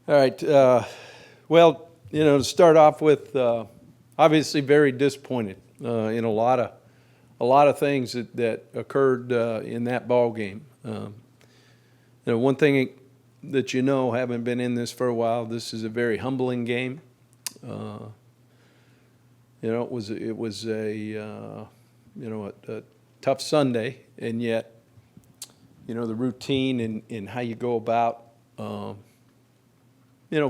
All right. Well, to start off with, obviously very disappointed in a lot of things that occurred in that ball game. One thing that having been in this for a while, this is a very humbling game. It was a tough Sunday, and yet, the routine and how you go about.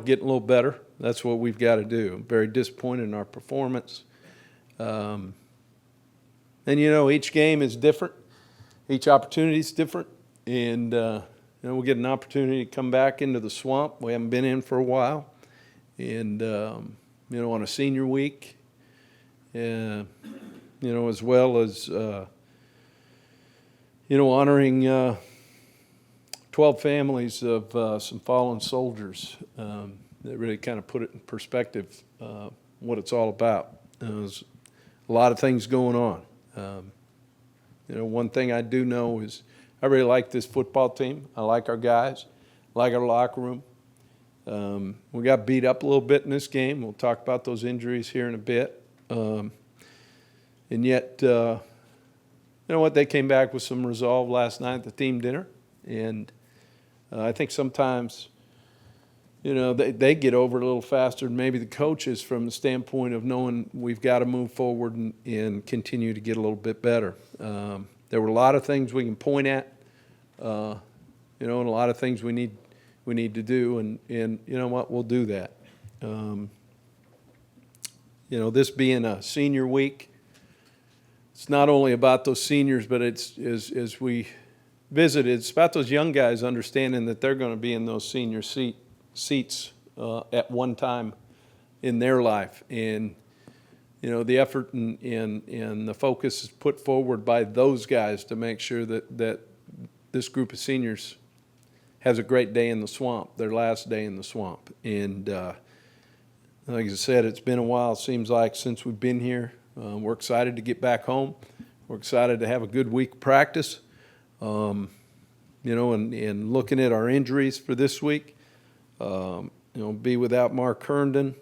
Getting a little better. That's what we've got to do. I'm very disappointed in our performance. And, each game is different. Each opportunity is different. And, we'll get an opportunity to come back into the swamp we haven't been in for a while. And, on a senior week, as well as, honoring 12 families of some fallen soldiers that really kind of put it in perspective what it's all about. There's a lot of things going on. One thing I do know is I really like this football team. I like our guys, I like our locker room. We got beat up a little bit in this game. We'll talk about those injuries here in a bit. And yet, they came back with some resolve last night at the team dinner. And I think sometimes, they get over it a little faster than maybe the coaches from the standpoint of knowing we've got to move forward and continue to get a little bit better. There were a lot of things we can point at, and a lot of things we need to do, and you know what, we'll do that. This being a senior week, it's not only about those seniors, but it's as we visited, it's about those young guys understanding that they're going to be in those senior seats at one time in their life. And, the effort and the focus is put forward by those guys to make sure that this group of seniors has a great day in the swamp, their last day in the swamp. And like I said, it's been a while, it seems like, since we've been here. We're excited to get back home. We're excited to have a good week of practice. And looking at our injuries for this week, be without Mark Herndon.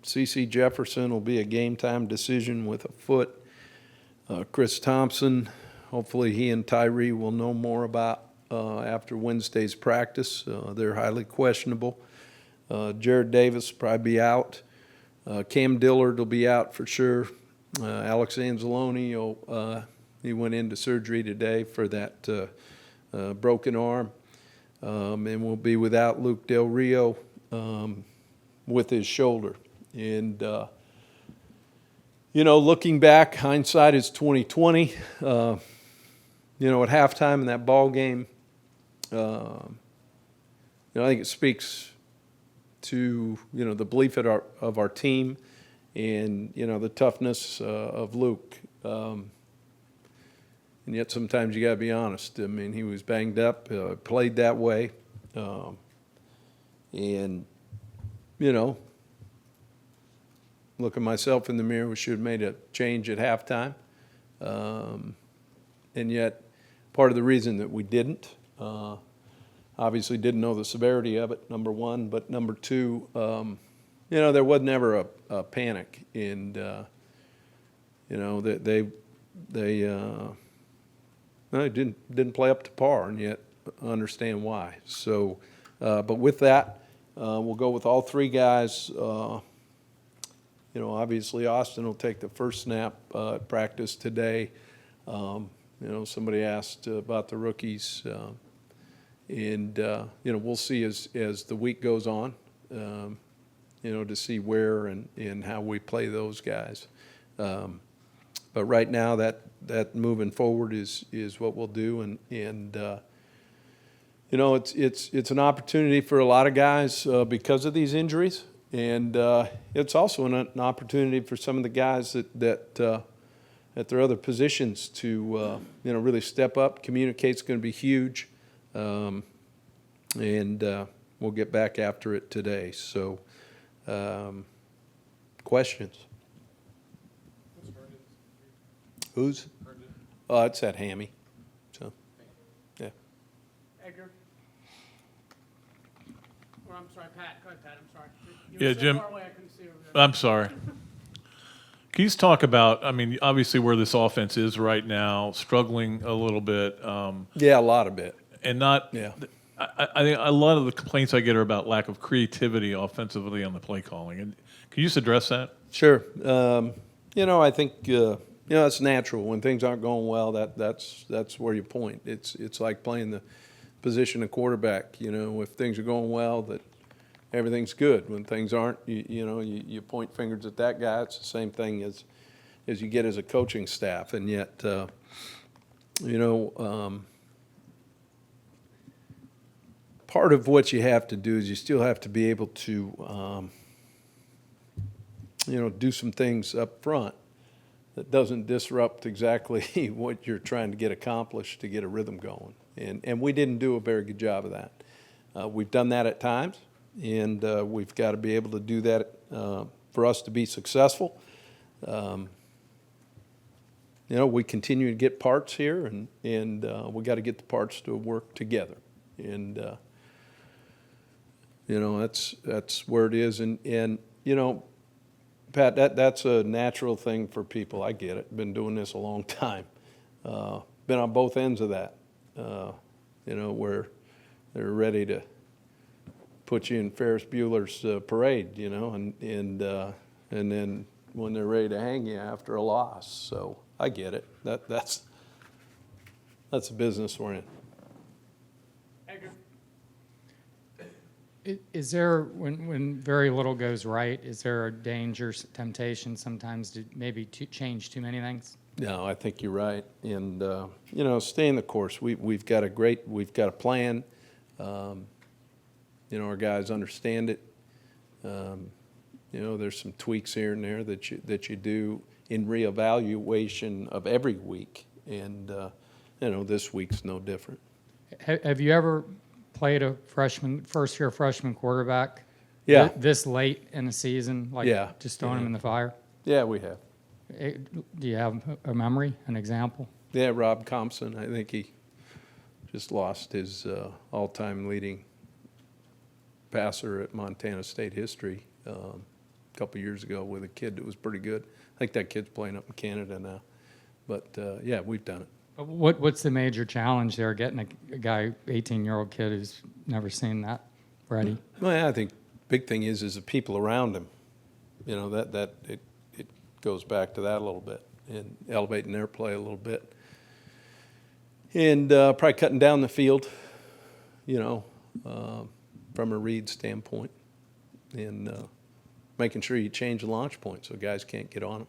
C.C. Jefferson will be a game-time decision with a foot. Chris Thompson, hopefully he and Tyree will know more about after Wednesday's practice. They're highly questionable. Jared Davis will probably be out. Cam Dillard will be out for sure. Alex Anzalone, he went into surgery today for that broken arm, and we'll be without Luke Del Rio with his shoulder. And looking back, hindsight is 2020. At halftime in that ball game, I think it speaks to the belief of our team, and the toughness of Luke. And yet sometimes you got to be honest. I mean, he was banged up, played that way. And, look at myself in the mirror, we should have made a change at halftime. And yet part of the reason that we didn't, obviously didn't know the severity of it, number one. But number two, there was never a panic. And, they didn't play up to par, and yet understand why. So, but with that, we'll go with all three guys. Obviously Austin will take the first snap at practice today. Somebody asked about the rookies, and we'll see as the week goes on, to see where and how we play those guys. But right now, that moving forward is what we'll do, and it's an opportunity for a lot of guys because of these injuries, and it's also an opportunity for some of the guys that at their other positions to really step up. Communicate's going to be huge, and we'll get back after it today. So, questions? Who's? It's that Hammy. So, yeah. Edgar? I'm sorry, Pat. Go ahead, Pat. I'm sorry. You Yeah, were so Jim. far away, I couldn't see over there. I'm sorry. Can you just talk about, I mean, obviously where this offense is right now, struggling a little bit, Yeah, a lot of it. and not, Yeah. I think a lot of the complaints I get are about lack of creativity offensively on the play calling. And can you just address that? Sure. I think it's natural when things aren't going well. That's where you point. It's like playing the position of quarterback. If things are going well, that everything's good. When things aren't, you point fingers at that guy. It's the same thing as you get as a coaching staff, and yet, part of what you have to do is you still have to be able to, do some things up front that doesn't disrupt exactly what you're trying to get accomplished to get a rhythm going. And we didn't do a very good job of that. We've done that at times, and we've got to be able to do that for us to be successful. We continue to get parts here, and we got to get the parts to work together. And that's where it is. And Pat, that's a natural thing for people. I get it. Been doing this a long time. Been on both ends of that. Where they're ready to put you in Ferris Bueller's parade, and then when they're ready to hang you after a loss. So I get it. That's the business we're in. Edgar. Is there, when very little goes right, is there a danger, temptation sometimes to maybe change too many things? No, I think you're right. And, staying the course. We've got a plan. Our guys understand it. There's some tweaks here and there that you do in reevaluation of every week. And, this week's no different. Have you ever played a first-year freshman quarterback? Yeah. This late in the season, like Yeah. just throwing him in the fire? Yeah, we have. Do you have a memory, an example? Yeah, Rob Compson. I think he just lost his all-time leading passer at Montana State history a couple years ago with a kid that was pretty good. I think that kid's playing up in Canada now. But, yeah, we've done it. What's the major challenge there, getting a guy, 18-year-old kid who's never seen that ready? Well, yeah, I think big thing is the people around him. It goes back to that a little bit and elevating their play a little bit. And probably cutting down the field, from a read standpoint, and making sure you change the launch point so guys can't get on them.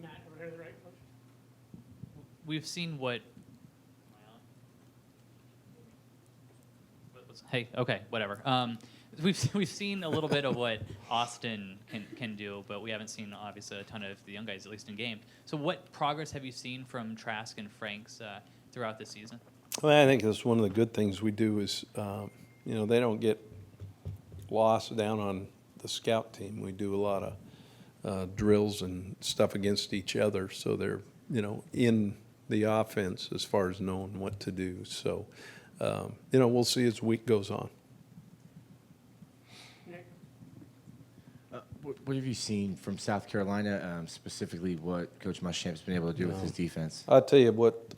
Matt, over here to the right, coach. We've seen what. Hey, okay, whatever. We've seen a little bit of what Austin can do, but we haven't seen obviously a ton of the young guys, at least in game. So, what progress have you seen from Trask and Franks throughout the season? Well, I think that's one of the good things we do is, they don't get lost down on the scout team. We do a lot of drills and stuff against each other, so they're, in the offense as far as knowing what to do. So, we'll see as the week goes on. Nick. What have you seen from South Carolina, specifically what Coach Muschamp's been able to do with his defense? I'll tell you what,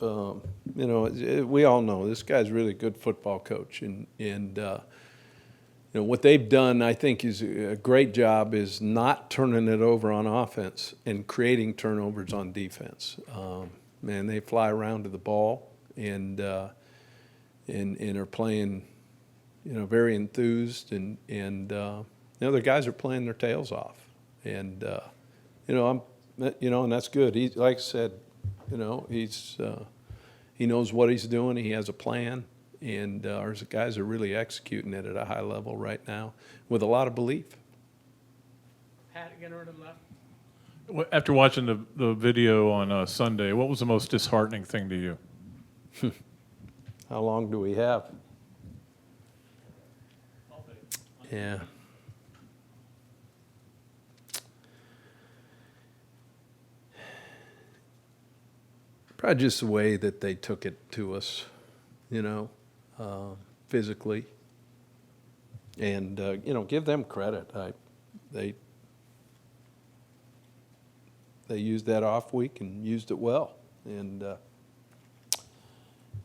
we all know this guy's really a good football coach, and what they've done, I think, is a great job is not turning it over on offense and creating turnovers on defense. Man, they fly around to the ball and are playing, very enthused, and the guys are playing their tails off, and and that's good. He, like I said, he knows what he's doing. He has a plan, and our guys are really executing it at a high level right now with a lot of belief. Pat, again, over to the left. After watching the video on Sunday, what was the most disheartening thing to you? How long do we have? Yeah. Probably just the way that they took it to us, physically. And, give them credit. They used that off week and used it well. And,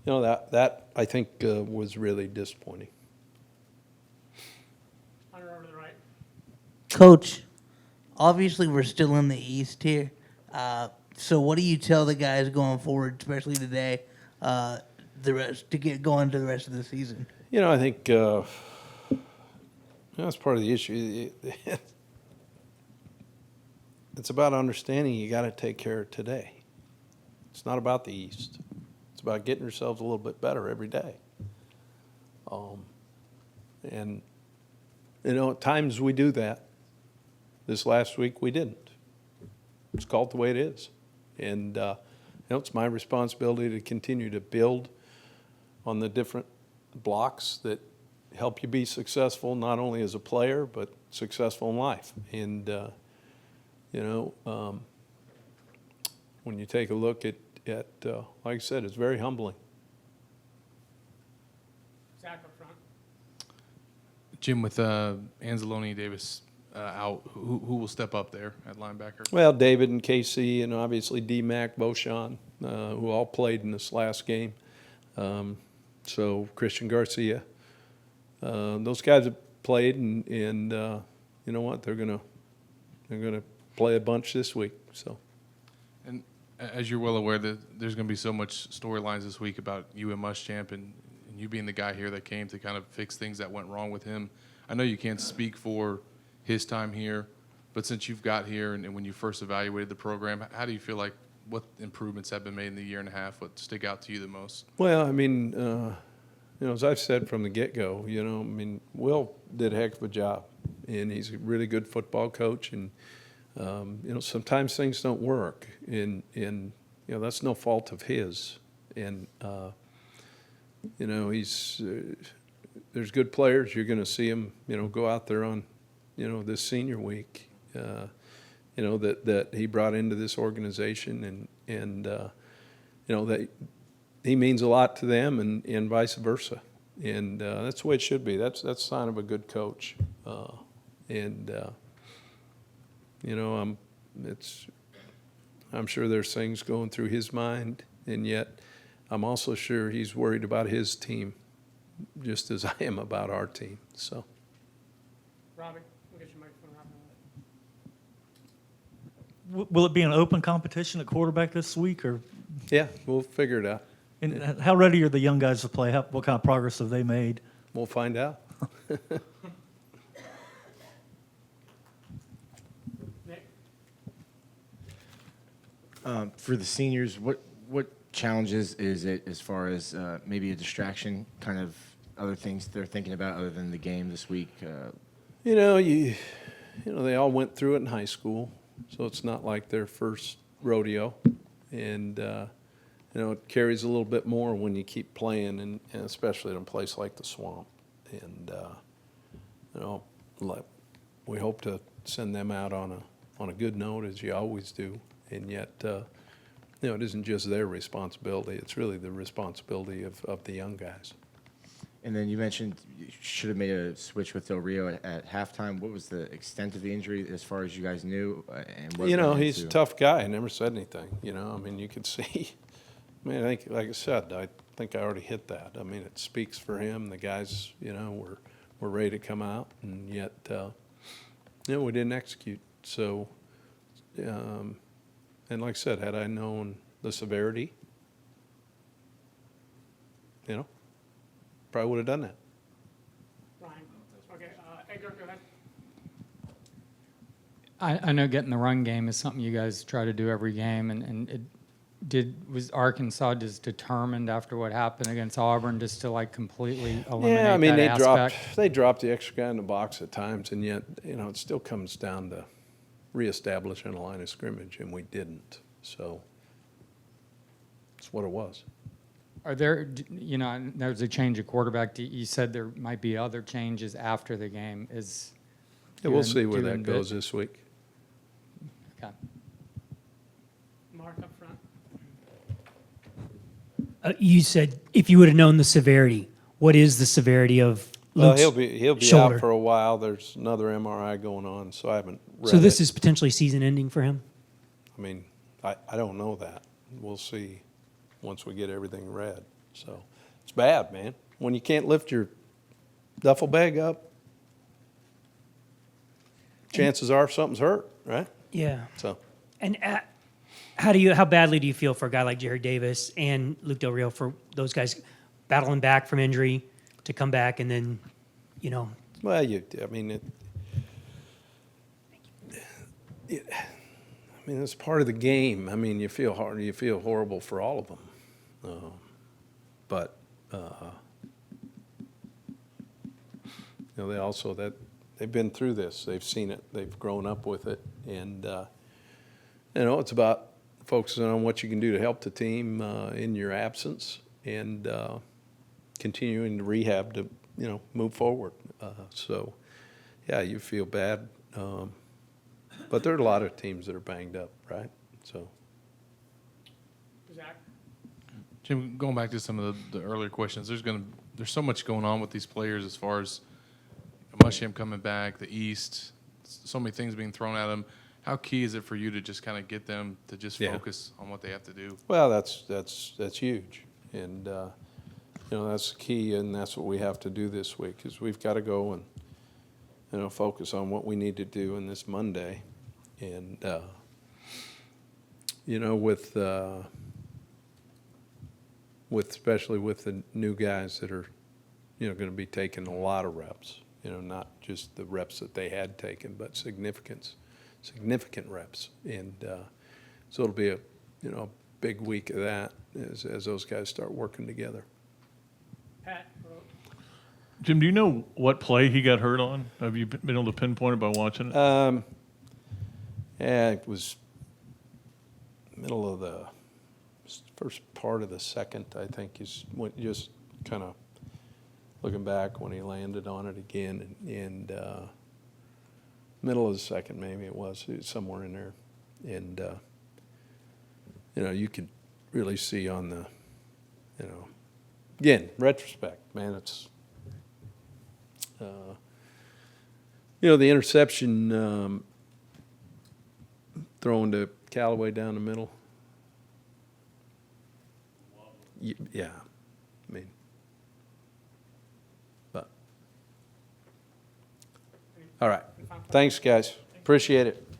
that I think was really disappointing. Hunter over to the right. Coach, obviously we're still in the East here. So what do you tell the guys going forward, especially today, the rest to get going to the rest of the season? I think that's part of the issue. It's about understanding you got to take care of today. It's not about the East. It's about getting yourselves a little bit better every day. And, at times we do that. This last week we didn't. It's called the way it is. And, it's my responsibility to continue to build on the different blocks that help you be successful, not only as a player, but successful in life. And, when you take a look at like I said, it's very humbling. Zach up front. Jim, with Anzalone Davis out, who will step up there at linebacker? Well, David and KC and obviously D-Mac, Beauchamp, who all played in this last game. So Christian Garcia. Those guys have played, and you know what? They're gonna play a bunch this week. So. And as you're well aware, that there's going to be so much storylines this week about you and Muschamp and you being the guy here that came to kind of fix things that went wrong with him. I know you can't speak for his time here, but since you've got here and when you first evaluated the program, how do you feel like what improvements have been made in the year and a half? What stick out to you the most? Well, I mean, as I've said from the get-go, Will did a heck of a job, and he's a really good football coach, and sometimes things don't work, and that's no fault of his. And he's there's good players. You're going to see him, go out there on, this senior week, that he brought into this organization, and that he means a lot to them, and vice versa. And that's the way it should be. That's a sign of a good coach. I'm sure there's things going through his mind, and yet I'm also sure he's worried about his team, just as I am about our team. So, Robbie, we'll get your microphone out. Will it be an open competition at quarterback this week, or yeah, we'll figure it out. and how ready are the young guys to play? What kind of progress have they made? We'll find out. Nick, For the seniors, what challenges is it as far as maybe a distraction, kind of other things they're thinking about other than the game this week? They all went through it in high school, so it's not like their first rodeo, and it carries a little bit more when you keep playing, and especially in a place like the Swamp. And we hope to send them out on a good note, as you always do, and yet it isn't just their responsibility; it's really the responsibility of the young guys. And then you mentioned you should have made a switch with Del Rio at halftime. What was the extent of the injury as far as you guys knew? And what went He's a into- tough guy. I never said anything. You could see. I think, like I said, I think I already hit that. It speaks for him. The guys, were ready to come out, and yet, we didn't execute. So, and like I said, had I known the severity, probably would have done that. Ryan. Okay, Edgar, go ahead. I know getting the run game is something you guys try to do every game, and was Arkansas just determined after what happened against Auburn just to completely eliminate that aspect? they dropped the extra guy in the box at times, and yet it still comes down to reestablishing a line of scrimmage, and we didn't. So that's what it was. Are there, there's a change of quarterback. You said there might be other changes after the game. Yeah, we'll see where that doing goes this week. Okay. Mark up front. You said if you would have known the severity, what is the severity of Well, Luke's he'll be shoulder? out for a while. There's another MRI going on, so I haven't read So this it. is potentially season ending for him? I mean, I don't know that. We'll see once we get everything read. So it's bad, man. When you can't lift your duffel bag up, chances are something's hurt, right? Yeah. So And how badly do you feel for a guy like Jared Davis and Luke Del Rio, for those guys battling back from injury to come back and then, well, I mean, it's part of the game. I mean, you feel horrible for all of them, but they also they've been through this. They've seen it. They've grown up with it, and it's about focusing on what you can do to help the team in your absence, and continuing to rehab to move forward. So, yeah, you feel bad. But there are a lot of teams that are banged up, right? So, Zach? Jim, going back to some of the earlier questions, there's so much going on with these players as far as Muschamp coming back, the East, so many things being thrown at them. How key is it for you to just kind of get them to just focus on what they have to do? well, that's huge, and that's the key, and that's what we have to do this week, is we've got to go and focus on what we need to do in this Monday, and with especially with the new guys that are going to be taking a lot of reps, not just the reps that they had taken, but significant reps, and so it'll be a big week of that as those guys start working together. Pat? Jim, do you know what play he got hurt on? Have you been able to pinpoint it by watching it? Yeah, it was middle of the first part of the second, I think, is when just kind of looking back when he landed on it again, and middle of the second maybe it was somewhere in there, and you could really see on the again, retrospect, man, it's the interception thrown to Callaway down the middle. Yeah, I mean, but all right. Thanks, guys. Appreciate it.